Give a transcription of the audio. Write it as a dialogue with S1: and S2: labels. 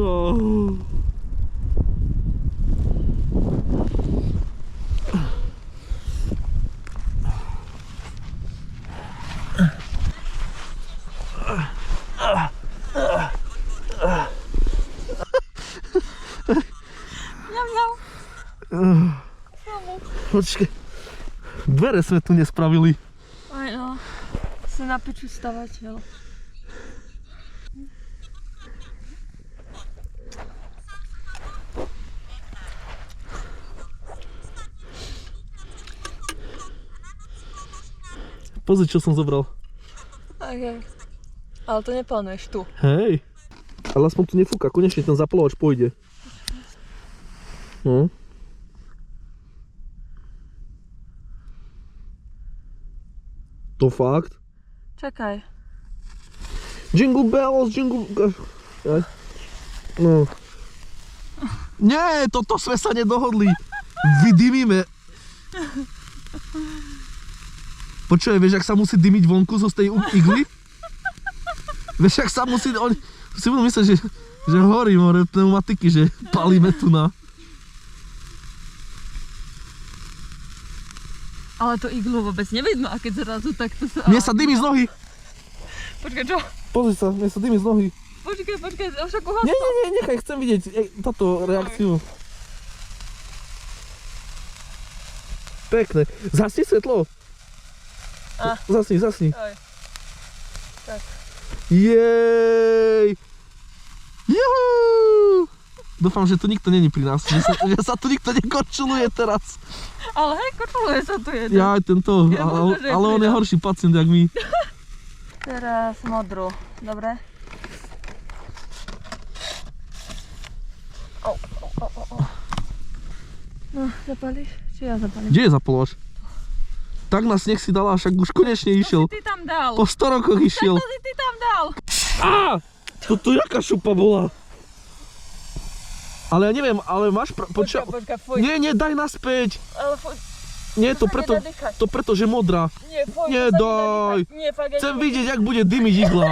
S1: Oh. Počkej, dvere sme tu nespravili.
S2: Aj no, si na piču stavateľ.
S1: Pozri, čo som zobral.
S2: Okay. Ale to neplánuješ tu.
S1: Hej, ale aspoň tu nefúka, konečne ten zapalovač pôjde. No. To fakt?
S2: Čakaj.
S1: Jingle bells, jingle... No. Nie, toto sme sa nedohodli. Vydymíme. Počuj, vieš, ak sa musí dymiť vonku zo tej igly? Vieš, ak sa musí... Oni si budú myslieť, že horí more pneumatiky, že palíme tu na...
S2: Ale to iglu vôbec nevidno, a keď zrazu takto sa...
S1: Mne sa dymí z nohy.
S2: Počkaj, čo?
S1: Pozri sa, mne sa dymí z nohy.
S2: Počkaj, však uhaslo.
S1: Nie, nechaj, chcem vidieť táto reakciu. Pekné. Zasni svetlo. Zasni.
S2: Aj. Tak.
S1: Jej! Juhu! Dúfam, že tu nikto není pri nás, že sa tu nikto nekorčuluje teraz.
S2: Ale hej, korčuluje sa tu jeden.
S1: Ja aj tento, ale on je horší pacient, jak my.
S2: Teraz modrú, dobre? No, zapališ? Či ja zapalím?
S1: Kde je zapalovač? Tak nás nech si dala, však už konečne išiel.
S2: To si ty tam dal.
S1: Po 100 rokoch išiel.
S2: Tak to si ty tam dal.
S1: Á! Toto jaká šupa bola? Ale ja neviem, ale máš...
S2: Počkaj, fuj.
S1: Nie, daj naspäť.
S2: Ale fuj.
S1: Nie, to
S2: sa
S1: preto,
S2: nedá dýchať.
S1: to preto, že modrá.
S2: Nie, fuj,
S1: Nie,
S2: to sa nedá
S1: daj.
S2: dýchať. Nie, fakt, ja
S1: Chcem
S2: neviem.
S1: vidieť, jak bude dymiť igla.